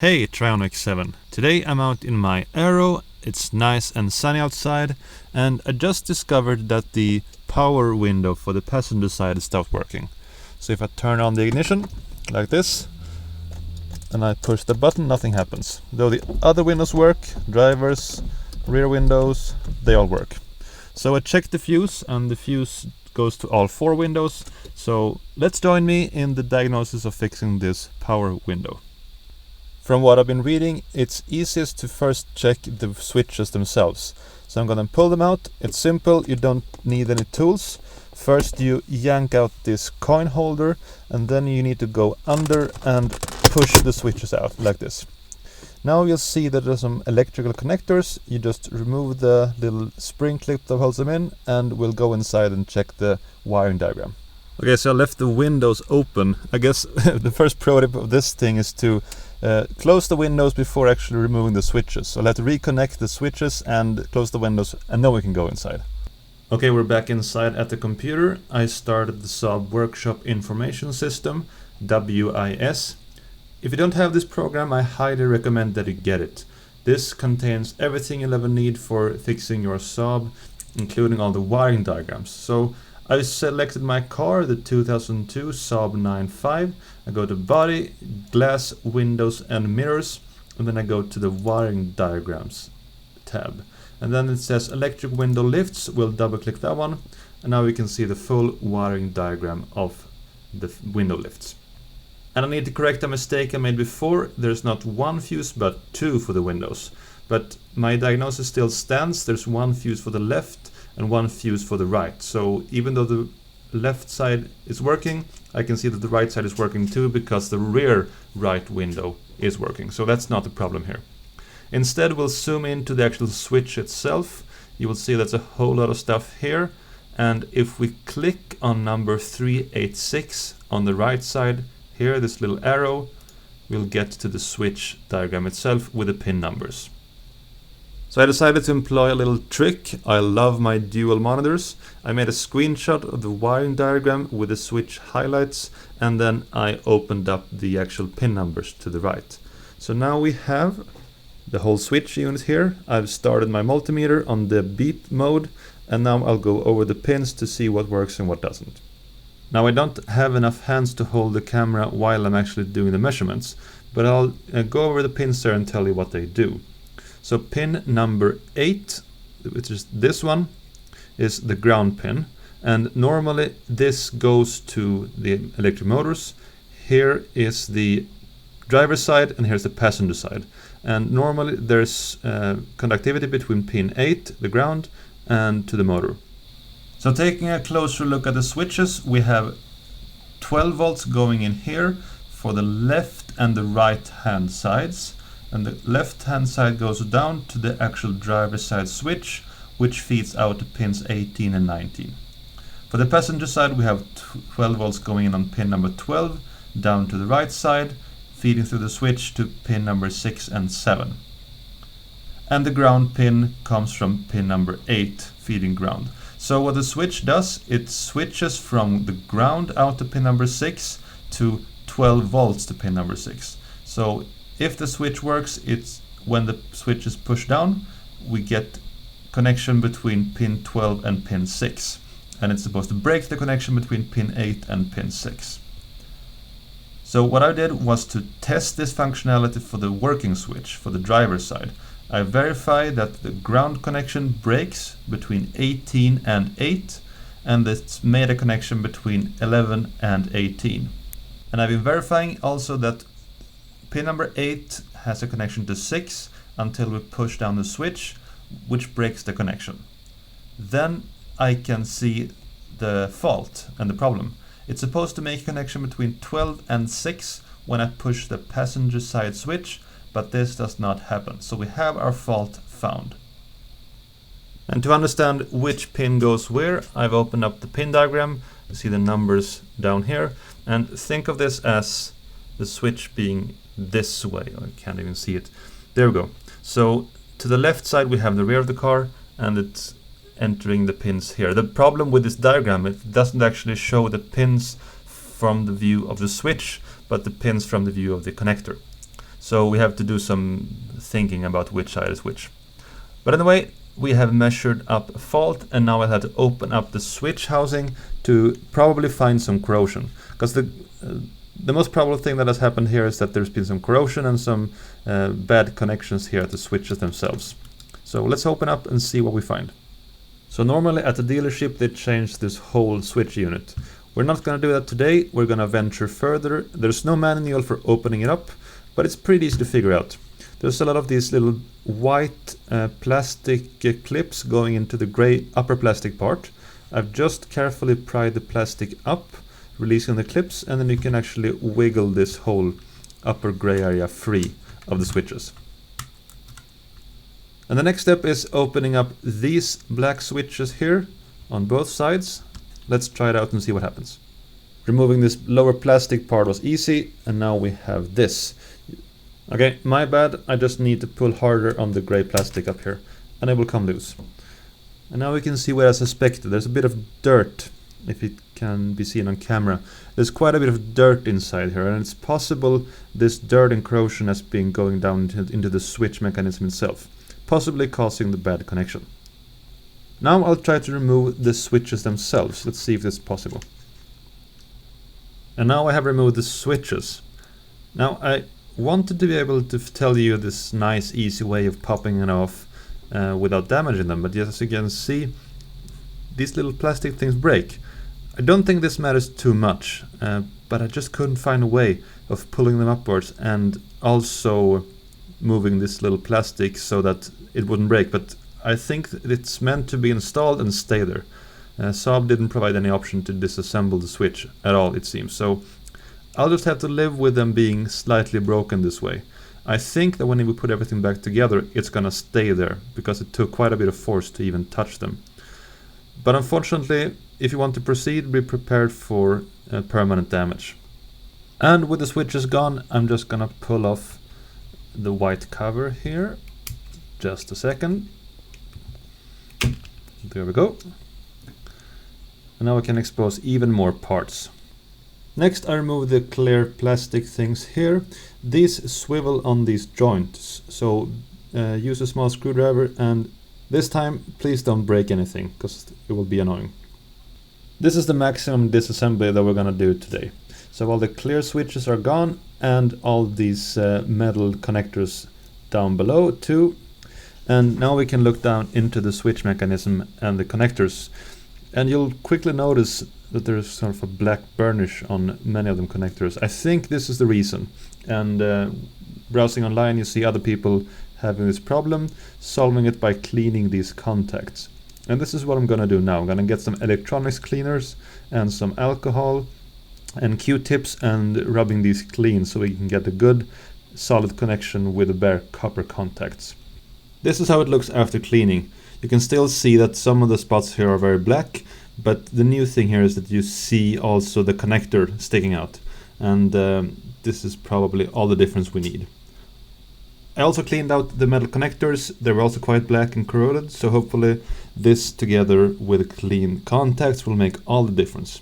Hey, Trionic 7. Today I'm out in my Aero. It's nice and sunny outside, and I just discovered that the power window for the passenger side stopped working. So if I turn on the ignition like this and I push the button, nothing happens. Though the other windows work, drivers, rear windows, they all work. So I checked the fuse, and the fuse goes to all four windows. So let's join me in the diagnosis of fixing this power window. From what I've been reading, it's easiest to first check the switches themselves. So I'm gonna pull them out. It's simple, you don't need any tools. First you yank out this coin holder, and then you need to go under and push the switches out like this. Now you'll see that there's some electrical connectors. You just remove the little spring clip that holds them in, and we'll go inside and check the wiring diagram. Okay, so I left the windows open. I guess the first pro tip of this thing is to close the windows before actually removing the switches. So let's reconnect the switches and close the windows, and then we can go inside. Okay, we're back inside at the computer. I started the Saab Workshop Information System, WIS. If you don't have this program, I highly recommend that you get it. This contains everything you'll ever need for fixing your Saab, including all the wiring diagrams. So I selected my car, the 2002 Saab 9.5. I go to body, glass, windows and mirrors, and then I go to the wiring diagrams tab. And then it says electric window lifts. We'll double click that one, and now we can see the full wiring diagram of the window lifts. And I need to correct a mistake I made before. There's not one fuse but two for the windows. But my diagnosis still stands. There's one fuse for the left and one fuse for the right. So even though the left side is working, I can see that the right side is working too, because the rear right window is working. So that's not the problem here. Instead, we'll zoom into the actual switch itself. You will see there's a whole lot of stuff here. And if we click on number 386 on the right side here, this little arrow, we'll get to the switch diagram itself with the pin numbers. So I decided to employ a little trick. I love my dual monitors. I made a screenshot of the wiring diagram with the switch highlights, and then I opened up the actual pin numbers to the right. So now we have the whole switch unit here. I've started my multimeter on the beep mode, and now I'll go over the pins to see what works and what doesn't. Now I don't have enough hands to hold the camera while I'm actually doing the measurements, but I'll go over the pins there and tell you what they do. So pin number 8, which is this one, is the ground pin, and normally this goes to the electric motors. Here is the driver's side and here's the passenger side, and normally there's conductivity between pin 8, the ground, and to the motor. So taking a closer look at the switches, we have 12 volts going in here for the left and the right hand sides. And the left hand side goes down to the actual driver's side switch, which feeds out to pins 18 and 19. For the passenger side, we have 12 volts going in on pin number 12 down to the right side, feeding through the switch to pin number 6 and 7. And the ground pin comes from pin number 8, feeding ground. So what the switch does, it switches from the ground out to pin number 6 to 12 volts to pin number 6. So if the switch works, it's when the switch is pushed down, we get connection between pin 12 and pin 6. And it's supposed to break the connection between pin 8 and pin 6. So what I did was to test this functionality for the working switch, for the driver's side. I verified that the ground connection breaks between 18 and 8, and it's made a connection between 11 and 18. And I've been verifying also that pin number 8 has a connection to 6 until we push down the switch, which breaks the connection. Then I can see the fault and the problem. It's supposed to make a connection between 12 and 6 when I push the passenger side switch, but this does not happen. So we have our fault found. And to understand which pin goes where, I've opened up the pin diagram. You see the numbers down here, and think of this as the switch being this way. I can't even see it. There we go. So to the left side we have the rear of the car, and it's entering the pins here. The problem with this diagram, it doesn't actually show the pins from the view of the switch, but the pins from the view of the connector. So we have to do some thinking about which side is which. But anyway, we have measured up a fault, and now I have to open up the switch housing to probably find some corrosion. Because the most probable thing that has happened here is that there's been some corrosion and some bad connections here at the switches themselves. So let's open up and see what we find. So normally at the dealership they change this whole switch unit. We're not going to do that today, we're going to venture further. There's no manual for opening it up, but it's pretty easy to figure out. There's a lot of these little white plastic clips going into the grey upper plastic part. I've just carefully pried the plastic up, releasing the clips, and then you can actually wiggle this whole upper grey area free of the switches. And the next step is opening up these black switches here on both sides. Let's try it out and see what happens. Removing this lower plastic part was easy, and now we have this. Okay, my bad, I just need to pull harder on the grey plastic up here, and it will come loose. And now we can see what I suspected. There's a bit of dirt, if it can be seen on camera. There's quite a bit of dirt inside here, and it's possible this dirt and corrosion has been going down into the switch mechanism itself, possibly causing the bad connection. Now I'll try to remove the switches themselves. Let's see if this is possible. And now I have removed the switches. Now I wanted to be able to tell you this nice easy way of popping it off without damaging them, but as you can see, these little plastic things break. I don't think this matters too much, but I just couldn't find a way of pulling them upwards and also moving this little plastic so that it wouldn't break. But I think it's meant to be installed and stay there. Saab didn't provide any option to disassemble the switch at all, it seems, so I'll just have to live with them being slightly broken this way. I think that when we put everything back together, it's gonna stay there, because it took quite a bit of force to even touch them. But unfortunately, if you want to proceed, be prepared for permanent damage. And with the switches gone, I'm just gonna pull off the white cover here. Just a second. There we go. And now we can expose even more parts. Next I remove the clear plastic things here. These swivel on these joints, so use a small screwdriver, and this time please don't break anything, because it will be annoying. This is the maximum disassembly that we're gonna do today. So all the clear switches are gone, and all these metal connectors down below too. And now we can look down into the switch mechanism and the connectors, and you'll quickly notice that there's sort of a black burnish on many of them connectors. I think this is the reason, and browsing online you see other people having this problem, solving it by cleaning these contacts. And this is what I'm gonna do now. I'm gonna get some electronics cleaners and some alcohol and Q-tips and rubbing these clean so we can get a good solid connection with the bare copper contacts. This is how it looks after cleaning. You can still see that some of the spots here are very black, but the new thing here is that you see also the connector sticking out, and this is probably all the difference we need. I also cleaned out the metal connectors. They were also quite black and corroded, so hopefully this together with clean contacts will make all the difference.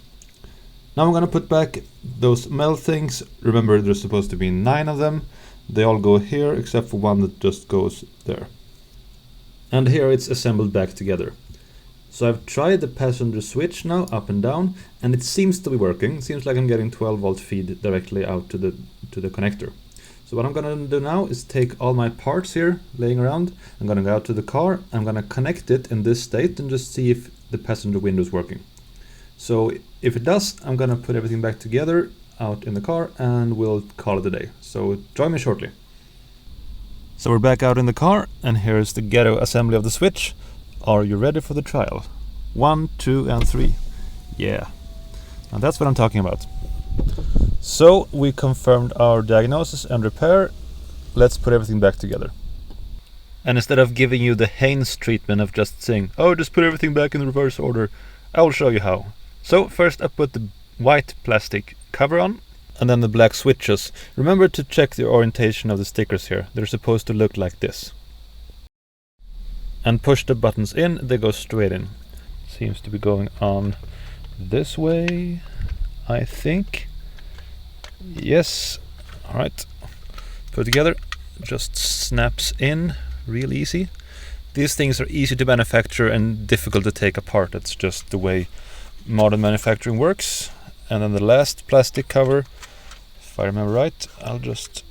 Now I'm gonna put back those metal things. Remember, there's supposed to be 9 of them. They all go here except for one that just goes there. And here it's assembled back together. So I've tried the passenger switch now up and down, and it seems to be working. It seems like I'm getting 12-volt feed directly out to the connector. So what I'm gonna do now is take all my parts here laying around. I'm gonna go out to the car. I'm gonna connect it in this state and just see if the passenger window is working. So if it does, I'm gonna put everything back together out in the car and we'll call it a day. So join me shortly. So we're back out in the car, and here's the ghetto assembly of the switch. Are you ready for the trial? 1, 2, and 3. Yeah. Now that's what I'm talking about. So we confirmed our diagnosis and repair. Let's put everything back together. And instead of giving you the Haynes treatment of just saying, oh, just put everything back in the reverse order, I will show you how. So first I put the white plastic cover on, and then the black switches. Remember to check the orientation of the stickers here. They're supposed to look like this. And push the buttons in, they go straight in. Seems to be going on this way, I think. Yes. Alright. put together, just snaps in real easy. These things are easy to manufacture and difficult to take apart. That's just the way modern manufacturing works. And then the last plastic cover, if I remember right, I'll just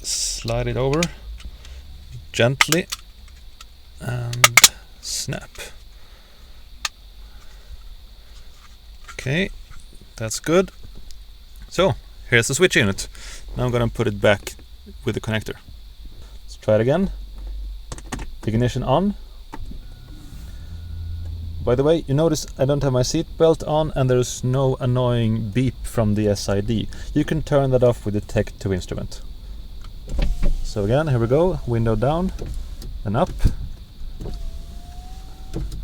slide it over gently and snap. Okay, that's good. So here's the switch unit. Now I'm gonna put it back with the connector. Let's try it again. Ignition on. By the way, you notice I don't have my seat belt on and there's no annoying beep from the SID. You can turn that off with the Tech 2 instrument. So again, here we go. Window down and up.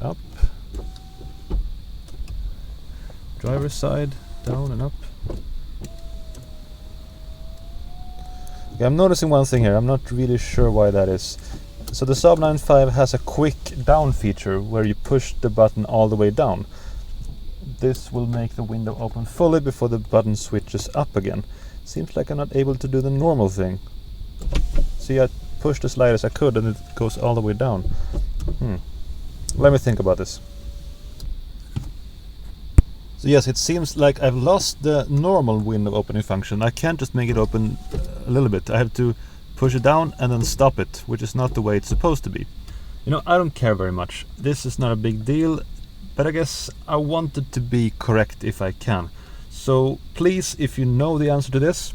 Up. Driver's side, down and up. Okay, I'm noticing one thing here. I'm not really sure why that is. So the Saab 9.5 has a quick down feature where you push the button all the way down. This will make the window open fully before the button switches up again. Seems like I'm not able to do the normal thing. See, I pushed as light as I could and it goes all the way down. Let me think about this. So yes, it seems like I've lost the normal window opening function. I can't just make it open a little bit. I have to push it down and then stop it, which is not the way it's supposed to be. You know, I don't care very much. This is not a big deal, but I guess I want it to be correct if I can. So please, if you know the answer to this,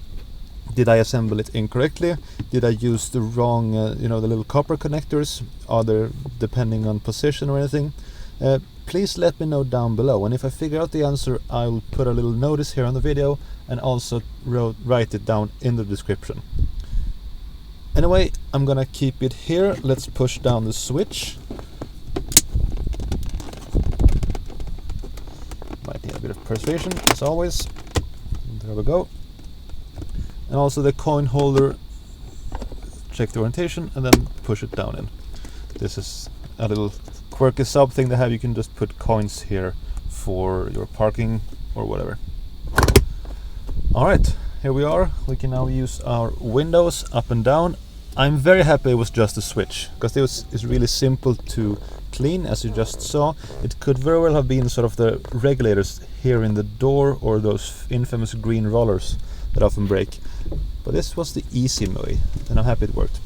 did I assemble it incorrectly? Did I use the wrong, the little copper connectors? Are they depending on position or anything? Please let me know down below, and if I figure out the answer, I'll put a little notice here on the video and also write it down in the description. Anyway, I'm gonna keep it here. Let's push down the switch. Might need a bit of persuasion, as always. There we go. And also the coin holder, check the orientation and then push it down in. This is a little quirky Saab thing they have. You can just put coins here for your parking or whatever. Alright, here we are. We can now use our windows up and down. I'm very happy it was just a switch, because it's really simple to clean, as you just saw. It could very well have been sort of the regulators here in the door or those infamous green rollers that often break. But this was the easy way, and I'm happy it worked.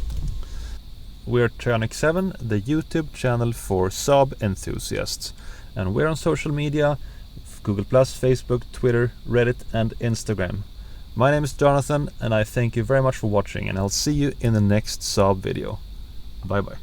We're Trionic 7, the YouTube channel for Saab enthusiasts. And we're on social media, Google+, Facebook, Twitter, Reddit and Instagram. My name is Jonathan and I thank you very much for watching, and I'll see you in the next Saab video. Bye bye.